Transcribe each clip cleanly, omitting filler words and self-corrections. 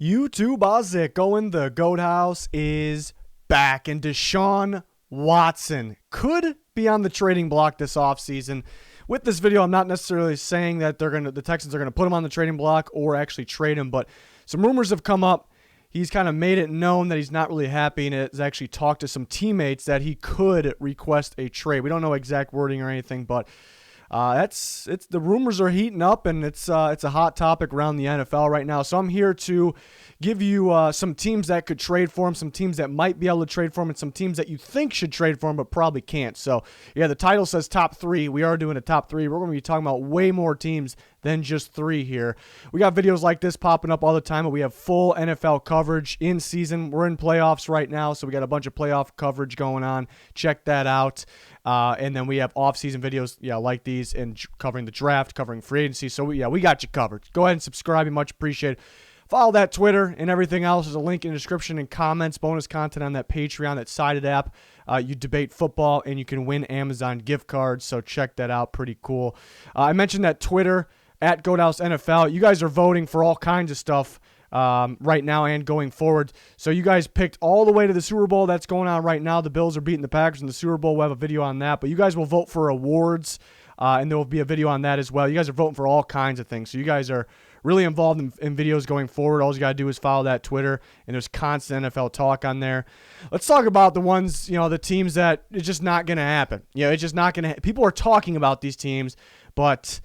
YouTube, how's it going? The Goat House is back, and Deshaun Watson could be on the trading block this offseason. With this video, I'm not necessarily saying that the Texans are gonna put him on the trading block or actually trade him, but some rumors have come up. He's kind of made it known that he's not really happy, and has actually talked to some teammates that he could request a trade. We don't know exact wording or anything, but the rumors are heating up, and it's a hot topic around the NFL right now. So I'm here to give you some teams that could trade for him, some teams that might be able to trade for him, and some teams that you think should trade for him but probably can't. So yeah, the title says top three. We are doing a top three. We're going to be talking about way more teams than just three here. We got videos like this popping up all the time, but we have full NFL coverage in season. We're in playoffs right now, so we got a bunch of playoff coverage going on. Check that out. And then we have off-season videos, like these, and covering the draft, covering free agency. So, we got you covered. Go ahead and subscribe. You much appreciated. Follow that Twitter and everything else. There's a link in the description and comments. Bonus content on that Patreon, that sided app. You debate football, and you can win Amazon gift cards. So check that out. Pretty cool. I mentioned that Twitter, at GoatHouse NFL. You guys are voting for all kinds of stuff right now and going forward. So you guys picked all the way to the Super Bowl. That's going on right now. The Bills are beating the Packers in the Super Bowl. We'll have a video on that. But you guys will vote for awards, and there will be a video on that as well. You guys are voting for all kinds of things. So you guys are really involved in videos going forward. All you got to do is follow that Twitter, and there's constant NFL talk on there. Let's talk about the ones, the teams that it's just not going to happen. It's just not going to People are talking about these teams, but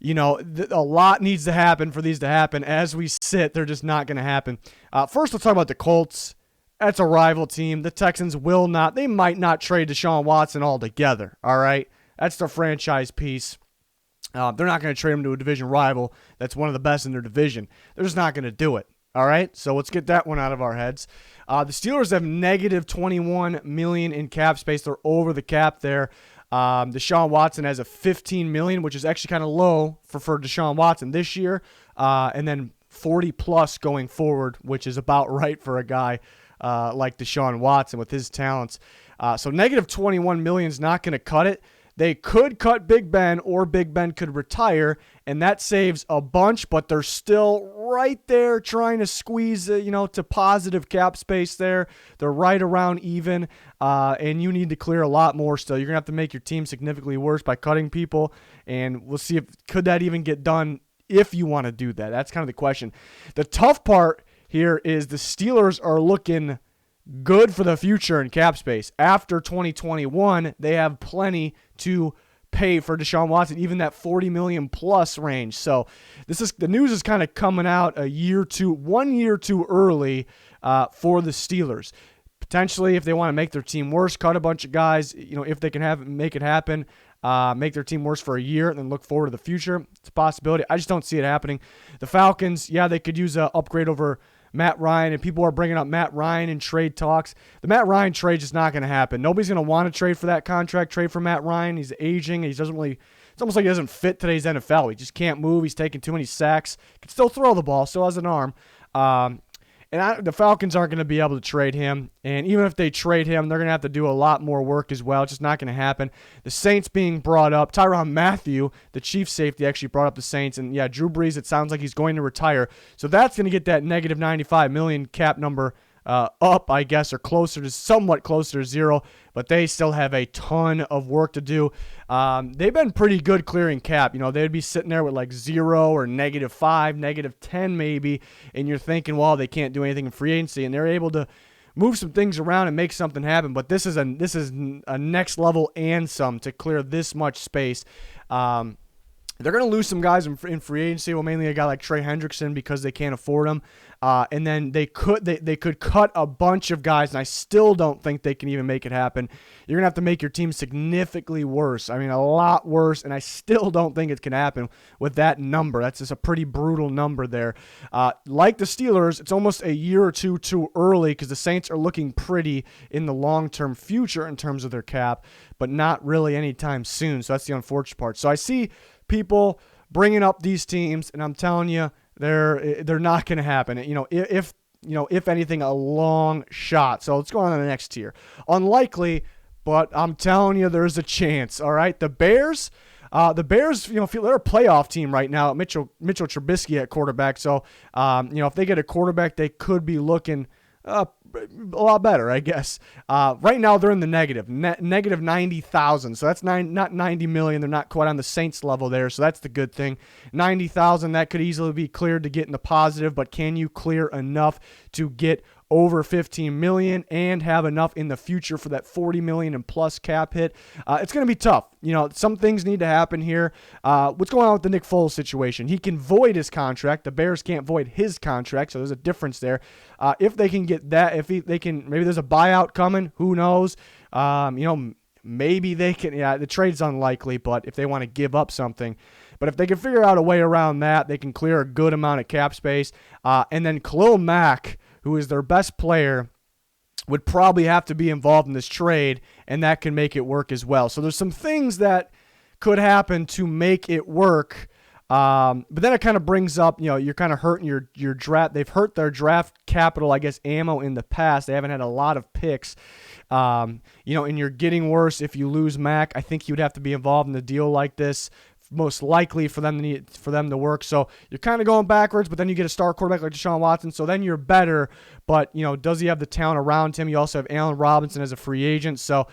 a lot needs to happen for these to happen. As we sit, they're just not going to happen. First, let's talk about the Colts. That's a rival team. The Texans they might not trade Deshaun Watson altogether, all right? That's their franchise piece. They're not going to trade him to a division rival that's one of the best in their division. They're just not going to do it, all right? So let's get that one out of our heads. The Steelers have negative $21 million in cap space. They're over the cap there. Deshaun Watson has a $15 million, which is actually kind of low for Deshaun Watson this year, and then 40 plus going forward, which is about right for a guy like Deshaun Watson with his talents. So negative $21 million is not going to cut it. They could cut Big Ben, or Big Ben could retire, and that saves a bunch, but they're still right there trying to squeeze, to positive cap space there. They're right around even, and you need to clear a lot more still. You're going to have to make your team significantly worse by cutting people, and we'll see could that even get done if you want to do that. That's kind of the question. The tough part here is the Steelers are looking good for the future in cap space. After 2021, they have plenty to pay for Deshaun Watson, even that $40 million plus range. So the news is kind of coming out 1 year too early for the Steelers. Potentially, if they want to make their team worse, cut a bunch of guys, if they can make it happen, make their team worse for a year and then look forward to the future. It's a possibility. I just don't see it happening. The Falcons, they could use an upgrade over Matt Ryan, and people are bringing up Matt Ryan in trade talks. The Matt Ryan trade is not going to happen. Nobody's going to want to trade for that contract, trade for Matt Ryan. He's aging. It's almost like he doesn't fit today's NFL. He just can't move. He's taking too many sacks. Can still throw the ball, still has an arm. The Falcons aren't going to be able to trade him. And even if they trade him, they're going to have to do a lot more work as well. It's just not going to happen. The Saints being brought up. Tyrann Mathieu, the Chiefs safety, actually brought up the Saints. And Drew Brees, it sounds like he's going to retire. So that's going to get that negative $95 million cap number up, I guess, or somewhat closer to zero. But they still have a ton of work to do. They've been pretty good clearing cap. They'd be sitting there with like 0 or -5, -10 maybe, and you're thinking, well, they can't do anything in free agency, and they're able to move some things around and make something happen. But this is a next level and some to clear this much space. They're going to lose some guys in free agency. Well, mainly a guy like Trey Hendrickson because they can't afford him. And then they could cut a bunch of guys, and I still don't think they can even make it happen. You're going to have to make your team significantly worse. I mean, a lot worse, and I still don't think it can happen with that number. That's just a pretty brutal number there. Like the Steelers, it's almost a year or two too early because the Saints are looking pretty in the long-term future in terms of their cap, but not really anytime soon. So that's the unfortunate part. So I see people bringing up these teams, and I'm telling you, they're not going to happen. If anything, a long shot. So let's go on to the next tier. Unlikely, but I'm telling you, there's a chance. All right, the Bears. The Bears, feel they're a playoff team right now. Mitchell Trubisky at quarterback. So, if they get a quarterback, they could be looking a lot better, I guess. Right now, they're in the negative 90,000. So that's not 90 million. They're not quite on the Saints level there. So that's the good thing. 90,000, that could easily be cleared to get in the positive. But can you clear enough to get over 15 million and have enough in the future for that 40 million and plus cap hit? It's going to be tough. Some things need to happen here. What's going on with the Nick Foles situation? He can void his contract. The Bears can't void his contract, so there's a difference there. If they can get that, maybe there's a buyout coming. Who knows? Maybe they can. Yeah, the trade's unlikely, but if they want to give up something. But if they can figure out a way around that, they can clear a good amount of cap space. And then Khalil Mack, who is their best player, would probably have to be involved in this trade, and that can make it work as well. So there's some things that could happen to make it work. But then it kind of brings up, you're kind of hurting your draft. They've hurt their draft capital, I guess, ammo in the past. They haven't had a lot of picks. And you're getting worse if you lose Mack. I think he would have to be involved in a deal like this, most likely for them to work. So you're kind of going backwards, but then you get a star quarterback like Deshaun Watson, so then you're better. But, does he have the talent around him? You also have Allen Robinson as a free agent. So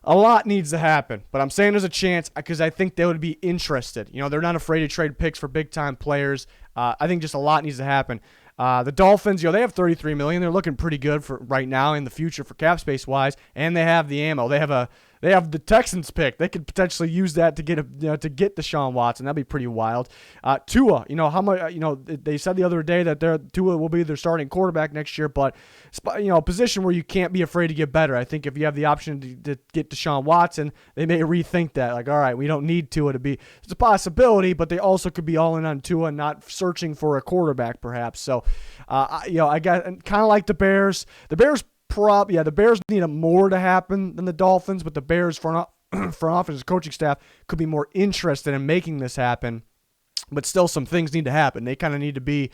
a lot needs to happen. But I'm saying there's a chance because I think they would be interested. They're not afraid to trade picks for big-time players. I think just a lot needs to happen. The Dolphins, they have $33 million. They're looking pretty good for right now in the future for cap space wise, and they have the ammo. They have the Texans pick. They could potentially use that to get Deshaun Watson. That'd be pretty wild. Tua, how much? They said the other day that Tua will be their starting quarterback next year, but a position where you can't be afraid to get better. I think if you have the option to get Deshaun Watson, they may rethink that. Like, all right, we don't need Tua to be. It's a possibility, but they also could be all in on Tua, not searching for a quarterback, perhaps. So, I got kind of like the Bears. The Bears need more to happen than the Dolphins, but the Bears front office coaching staff could be more interested in making this happen. But still, some things need to happen. They kind of need to be,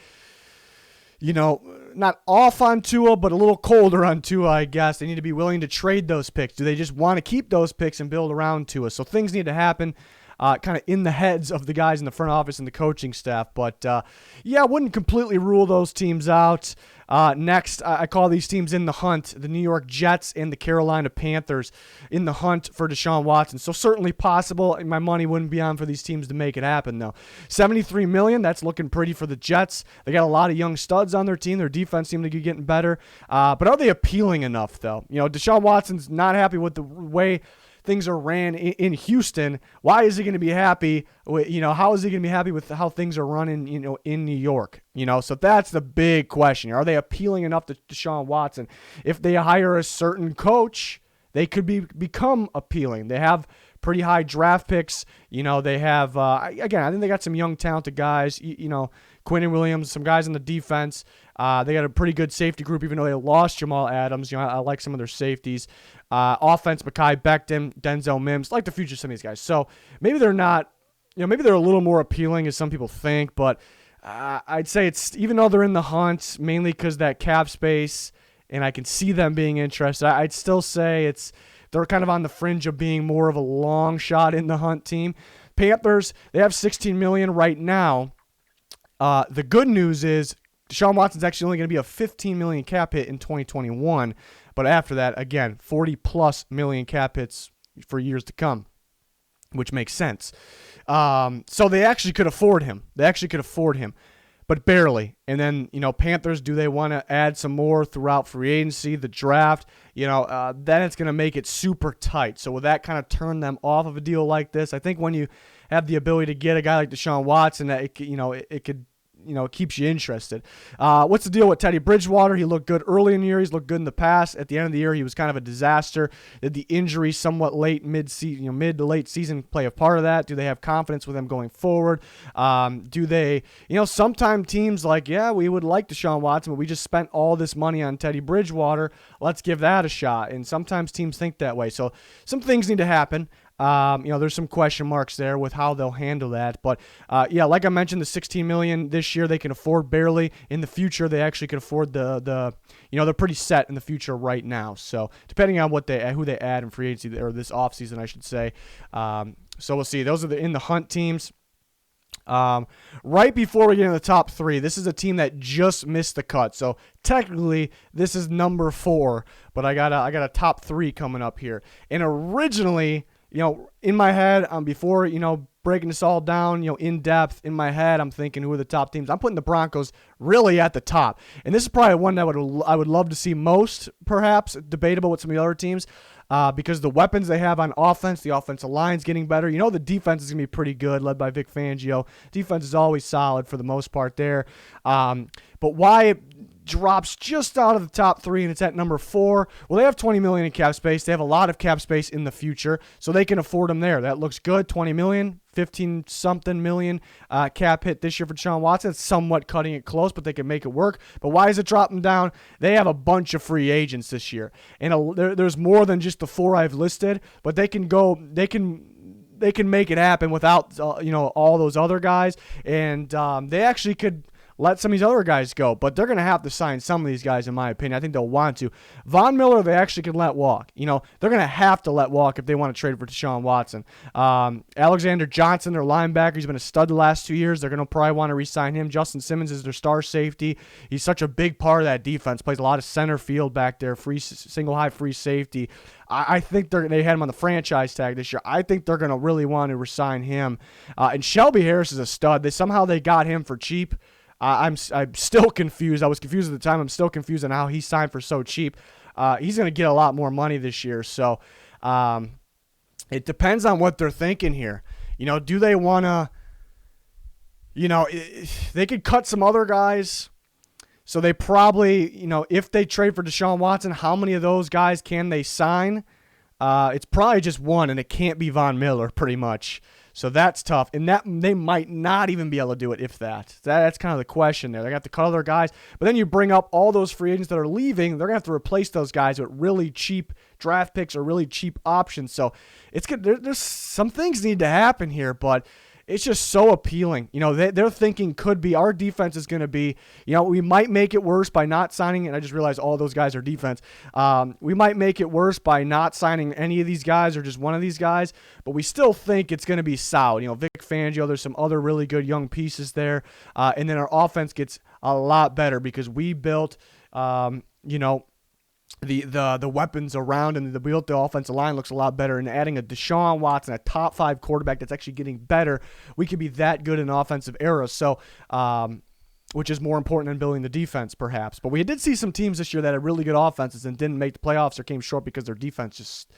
not off on Tua, but a little colder on Tua, I guess. They need to be willing to trade those picks. Do they just want to keep those picks and build around Tua? So things need to happen. Kind of in the heads of the guys in the front office and the coaching staff. But, I wouldn't completely rule those teams out. Next, I call these teams in the hunt, the New York Jets and the Carolina Panthers in the hunt for Deshaun Watson. So certainly possible. My money wouldn't be on for these teams to make it happen, though. $73 million, that's looking pretty for the Jets. They got a lot of young studs on their team. Their defense seems to be getting better. But are they appealing enough, though? Deshaun Watson's not happy with the way things are ran in Houston. Why is he going to be happy? How is he going to be happy with how things are running, in New York? So that's the big question. Are they appealing enough to Deshaun Watson? If they hire a certain coach, they could become appealing. They have pretty high draft picks. They have, again, I think they got some young, talented guys, Quinnen Williams, some guys on the defense. They got a pretty good safety group, even though they lost Jamal Adams. I like some of their safeties. Offense, Mekhi Becton, Denzel Mims, like the future of some of these guys. So maybe they're not, maybe they're a little more appealing as some people think, but I'd say it's, even though they're in the hunt, mainly because that cap space, and I can see them being interested, I'd still say they're kind of on the fringe of being more of a long shot in the hunt team. Panthers, they have $16 million right now. The good news is Deshaun Watson's actually only going to be a $15 million cap hit in 2021. But after that, again, 40+ million cap hits for years to come, which makes sense. So they actually could afford him. But barely. And then, Panthers, do they want to add some more throughout free agency, the draft? Then it's going to make it super tight. So will that kind of turn them off of a deal like this? I think when you have the ability to get a guy like Deshaun Watson, that it could keeps you interested. What's the deal with Teddy Bridgewater? He looked good early in the year. He's looked good in the past. At the end of the year, he was kind of a disaster. Did the injury somewhat late, mid to late season play a part of that? Do they have confidence with him going forward? Do they, sometimes teams like, we would like Deshaun Watson, but we just spent all this money on Teddy Bridgewater. Let's give that a shot. And sometimes teams think that way. So some things need to happen. There's some question marks there with how they'll handle that. But, like I mentioned, the $16 million this year they can afford barely. In the future, they actually can afford they're pretty set in the future right now. So depending on who they add in free agency, or this offseason, I should say. So we'll see. Those are in the hunt teams. Right before we get into the top 3, this is a team that just missed the cut. So technically, this is number 4, but I got a top 3 coming up here. And originally, in my head, before breaking this all down, in depth in my head, I'm thinking who are the top teams. I'm putting the Broncos really at the top, and this is probably one that I would love to see most, perhaps debatable with some of the other teams. Because the weapons they have on offense, the offensive line's getting better. The defense is going to be pretty good, led by Vic Fangio. Defense is always solid for the most part there. But why it drops just out of the top 3 and it's at number 4? Well, they have $20 million in cap space. They have a lot of cap space in the future, so they can afford them there. That looks good. $20 million, 15-something million cap hit this year for Deshaun Watson. It's somewhat cutting it close, but they can make it work. But why is it dropping down? They have a bunch of free agents this year, and there's more than just the 4 I've listed. But they can make it happen without all those other guys, and they actually could let some of these other guys go, but they're going to have to sign some of these guys, in my opinion. I think they'll want to. Von Miller, they actually can let walk. They're going to have to let walk if they want to trade for Deshaun Watson. Alexander Johnson, their linebacker, he's been a stud the last 2 years. They're going to probably want to re-sign him. Justin Simmons is their star safety. He's such a big part of that defense. Plays a lot of center field back there, single high free safety. I think they had him on the franchise tag this year. I think they're going to really want to re-sign him. And Shelby Harris is a stud. Somehow they got him for cheap. I'm still confused. I was confused at the time. I'm still confused on how he signed for so cheap. He's going to get a lot more money this year. So it depends on what they're thinking here. Do they want to, they could cut some other guys. So they probably, if they trade for Deshaun Watson, how many of those guys can they sign? It's probably just one, and it can't be Von Miller, pretty much. So that's tough, and that they might not even be able to do it if that. That's kind of the question there. They got to cut other guys, but then you bring up all those free agents that are leaving. They're gonna have to replace those guys with really cheap draft picks or really cheap options. So it's good. There's some things need to happen here, but it's just so appealing. Their thinking could be our defense is going to be, we might make it worse by not signing, and I just realized all those guys are defense. We might make it worse by not signing any of these guys or just one of these guys, but we still think it's going to be solid. Vic Fangio, there's some other really good young pieces there, and then our offense gets a lot better because we built, the weapons around, and the offensive line looks a lot better. And adding a Deshaun Watson, a top 5 quarterback that's actually getting better, we could be that good in offensive era. So, which is more important than building the defense, perhaps. But we did see some teams this year that had really good offenses and didn't make the playoffs or came short because their defense just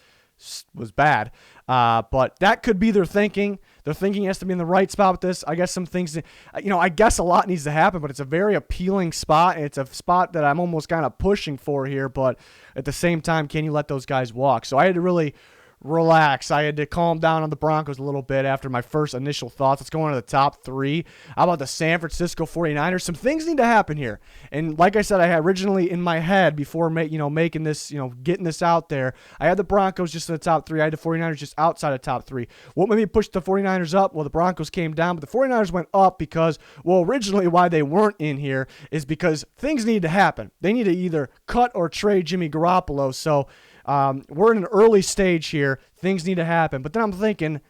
was bad. But that could be their thinking. Their thinking has to be in the right spot with this. I guess some things, I guess a lot needs to happen, but it's a very appealing spot, and it's a spot that I'm almost kind of pushing for here. But at the same time, can you let those guys walk? So I had to really relax. I had to calm down on the Broncos a little bit after my first initial thoughts. Let's go on to the top 3. How about the San Francisco 49ers? Some things need to happen here. And like I said, I had originally in my head before making this, getting this out there, I had the Broncos just in the top 3. I had the 49ers just outside of top 3. What made me push the 49ers up? Well, the Broncos came down, but the 49ers went up because, originally why they weren't in here is because things need to happen. They need to either cut or trade Jimmy Garoppolo. So we're in an early stage here. Things need to happen. But then I'm thinking,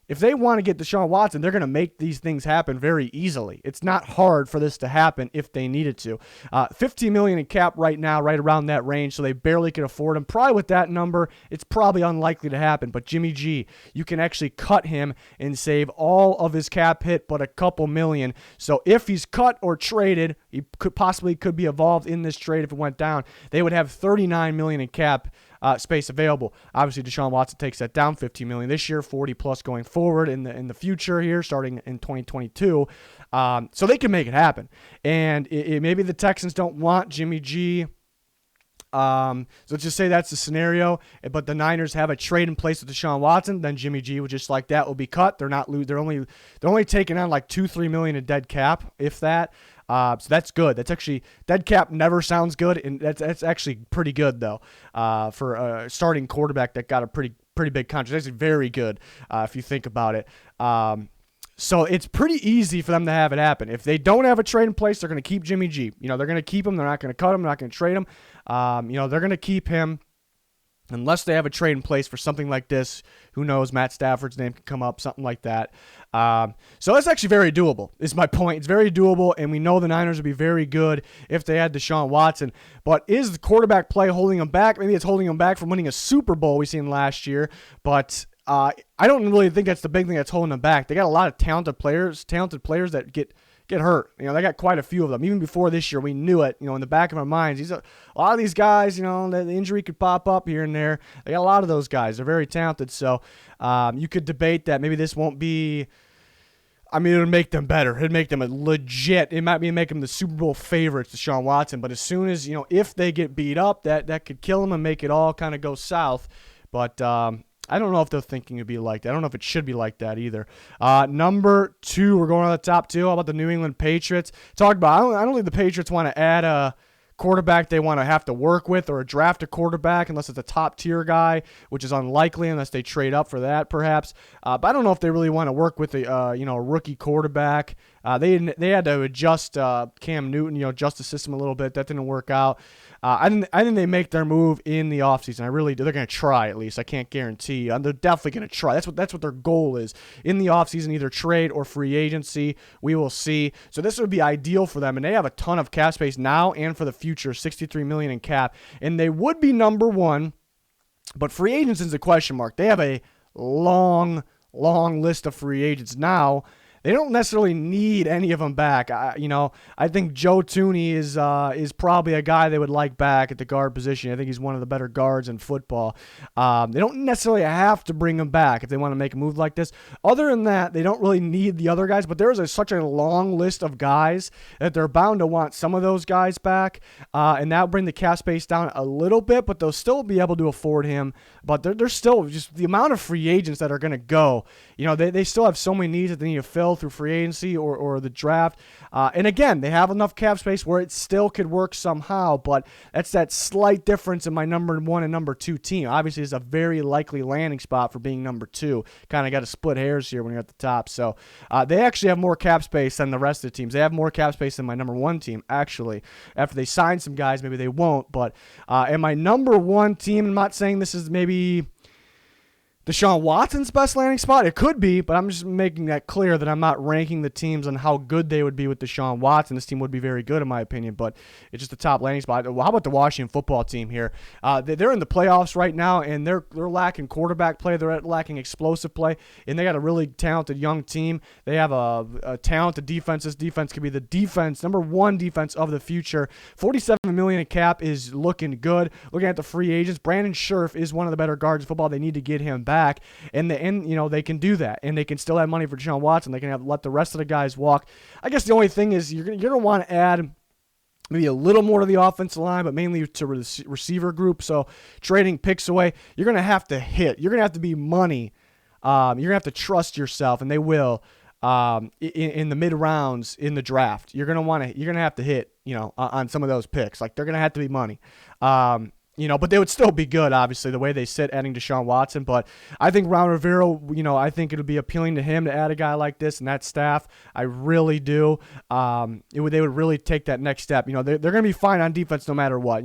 if they want to get Deshaun Watson, they're going to make these things happen very easily. It's not hard for this to happen if they needed to. $15 million in cap right now, right around that range, so they barely can afford him. Probably with that number, it's probably unlikely to happen. But Jimmy G, you can actually cut him and save all of his cap hit but a couple million. So if he's cut or traded, he could be involved in this trade if it went down. They would have $39 million in cap space available. Obviously, Deshaun Watson takes that down $15 million this year, 40 plus going forward in the future here, starting in 2022. So they can make it happen. And maybe the Texans don't want Jimmy G. So let's just say that's the scenario. But the Niners have a trade in place with Deshaun Watson. Then Jimmy G would just like that will be cut. They're not They're only taking on like $2-3 million in dead cap, if that. So that's good. That's actually, dead cap never sounds good, and that's actually pretty good though, for a starting quarterback that got a pretty pretty big contract. It's actually very good if you think about it. So it's pretty easy for them to have it happen. If they don't have a trade in place, they're going to keep Jimmy G. They're going to keep him. They're not going to cut him. They're not going to trade him. They're going to keep him unless they have a trade in place for something like this. Who knows? Matt Stafford's name could come up, something like that. So that's actually very doable, is my point. It's very doable, and we know the Niners would be very good if they had Deshaun Watson. But is the quarterback play holding them back? Maybe it's holding them back from winning a Super Bowl we seen last year, but I don't really think that's the big thing that's holding them back. They got a lot of talented players that get hurt. They got quite a few of them. Even before this year, we knew it. In the back of our minds, a lot of these guys, the injury could pop up here and there. They got a lot of those guys. They're very talented. So you could debate that maybe this won't be. It would make them better. It'd make them a legit. It might make them the Super Bowl favorites, Deshaun Watson. But as soon as if they get beat up, that could kill them and make it all kind of go south. But I don't know if they're thinking it'd be like that. I don't know if it should be like that either. Number 2, we're going on the top 2. How about the New England Patriots? I don't think the Patriots want to add a quarterback they want to have to work with or draft a quarterback unless it's a top-tier guy, which is unlikely unless they trade up for that perhaps. But I don't know if they really want to work with a rookie quarterback. They had to adjust Cam Newton, adjust the system a little bit. That didn't work out. I think they make their move in the offseason. I really do. They're going to try at least. I can't guarantee. They're definitely going to try. That's what their goal is in the offseason, either trade or free agency. We will see. So this would be ideal for them, and they have a ton of cap space now and for the future, $63 million in cap, and they would be number 1. But free agents is a question mark. They have a long list of free agents now. They don't necessarily need any of them back. I think Joe Thuney is probably a guy they would like back at the guard position. I think he's one of the better guards in football. They don't necessarily have to bring him back if they want to make a move like this. Other than that, they don't really need the other guys, but there is such a long list of guys that they're bound to want some of those guys back, and that will bring the cap space down a little bit, but they'll still be able to afford him. But there's still just the amount of free agents that are going to go. They still have so many needs that they need to fill through free agency or the draft. And again, they have enough cap space where it still could work somehow, but that's that slight difference in my number 1 and number 2 team. Obviously, it's a very likely landing spot for being number 2. Kind of got to split hairs here when you're at the top. So they actually have more cap space than the rest of the teams. They have more cap space than my number 1 team, actually. After they sign some guys, maybe they won't. But in my number 1 team, I'm not saying this is maybe Deshaun Watson's best landing spot. It could be, but I'm just making that clear that I'm not ranking the teams on how good they would be with Deshaun Watson. This team would be very good in my opinion, but it's just the top landing spot. Well, how about the Washington football team here? They're in the playoffs right now, and they're lacking quarterback play. They're lacking explosive play, and they got a really talented young team. They have a talented defense. This defense could be the number 1 defense of the future. $47 million in cap is looking good. Looking at the free agents, Brandon Scherf is one of the better guards in football. They need to get him back. And they can do that, and they can still have money for Deshaun Watson. They can let the rest of the guys walk. I guess the only thing is you're gonna want to add maybe a little more to the offensive line, but mainly to receiver group. So trading picks away, you're gonna have to hit. You're gonna have to be money. You're gonna have to trust yourself, and they will. In the mid rounds in the draft, you're gonna have to hit on some of those picks. Like they're gonna have to be money. But they would still be good, obviously, the way they sit adding Deshaun Watson. But I think Ron Rivera, I think it would be appealing to him to add a guy like this and that staff. I really do. They would really take that next step. They're going to be fine on defense no matter what.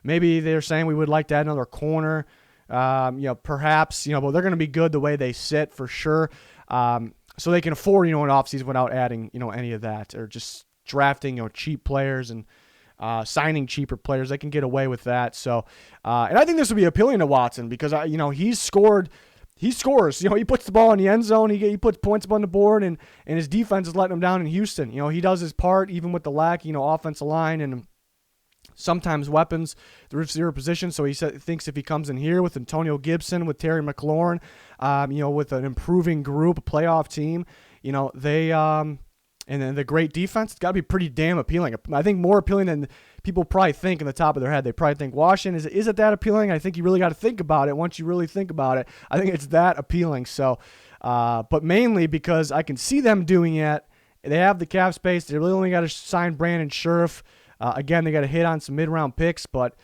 Maybe they're saying we would like to add another corner. Perhaps, but they're going to be good the way they sit for sure. So they can afford, an offseason without adding, any of that or just drafting, cheap players and signing cheaper players. They can get away with that. So, and I think this would be appealing to Watson because, he scores. He puts the ball in the end zone. He puts points up on the board, and his defense is letting him down in Houston. He does his part even with the lack, offensive line and sometimes weapons, the receiver position. So he thinks if he comes in here with Antonio Gibson, with Terry McLaurin, with an improving group, a playoff team, and then the great defense, it's got to be pretty damn appealing. I think more appealing than people probably think in the top of their head. They probably think, Washington, is it that appealing? I think you really got to think about it. Once you really think about it, I think it's that appealing. So, but mainly because I can see them doing it. They have the cap space. They really only got to sign Brandon Scherf. Again, they got to hit on some mid-round picks, but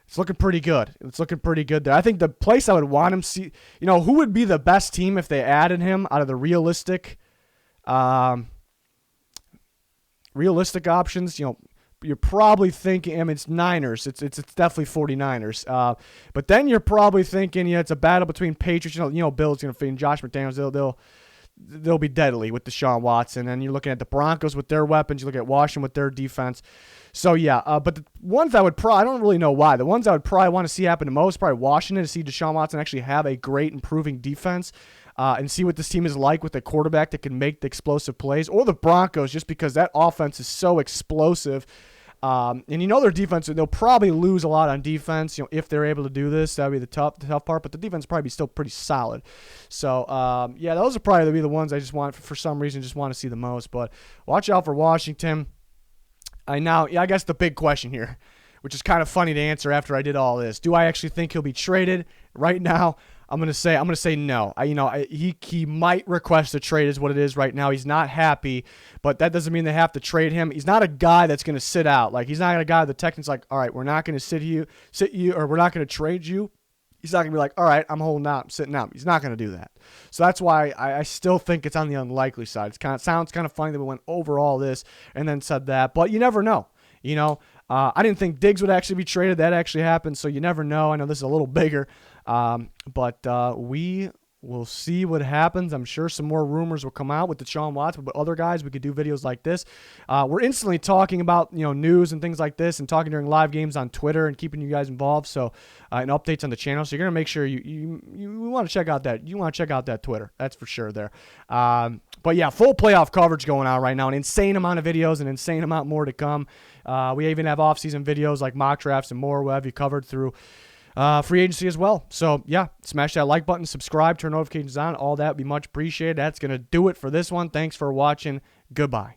It's looking pretty good. It's looking pretty good there. I think the place I would want him see, who would be the best team if they added him out of the realistic options? You're probably thinking, it's Niners. It's definitely 49ers. But then you're probably thinking, it's a battle between Patriots. Bill's going to feed Josh McDaniels. They'll be deadly with Deshaun Watson. And you're looking at the Broncos with their weapons. You look at Washington with their defense. So, yeah. But the ones I don't really know why. The ones I would probably want to see happen the most, probably Washington, to see Deshaun Watson actually have a great improving defense. And see what this team is like with a quarterback that can make the explosive plays. Or the Broncos, just because that offense is so explosive. And their defense, they'll probably lose a lot on defense. If they're able to do this, that'll be the tough part. But the defense will probably be still pretty solid. So, those are probably the ones I just want, for some reason, just want to see the most. But watch out for Washington. I guess the big question here, which is kind of funny to answer after I did all this. Do I actually think he'll be traded? Right now, I'm gonna say no. He might request a trade, is what it is right now. He's not happy, but that doesn't mean they have to trade him. He's not a guy that's gonna sit out. Like, he's not a guy the Texans like, all right, we're not gonna sit you, or we're not gonna trade you. He's not gonna be like, all right, I'm holding out, I'm sitting out. He's not gonna do that. So that's why I still think it's on the unlikely side. Sounds kind of funny that we went over all this and then said that, but you never know. I didn't think Diggs would actually be traded. That actually happened, so you never know. I know this is a little bigger, but we will see what happens. I'm sure some more rumors will come out with Deshaun Watson, but other guys, we could do videos like this. We're instantly talking about news and things like this, and talking during live games on Twitter and keeping you guys involved. So and updates on the channel. So you're gonna make sure you want to check out that. You want to check out that Twitter. That's for sure there. But yeah, full playoff coverage going on right now. An insane amount of videos, an insane amount more to come. We even have off-season videos like mock drafts and more. We'll have you covered through free agency as well. So yeah, smash that like button, subscribe, turn notifications on. All that would be much appreciated. That's going to do it for this one. Thanks for watching. Goodbye.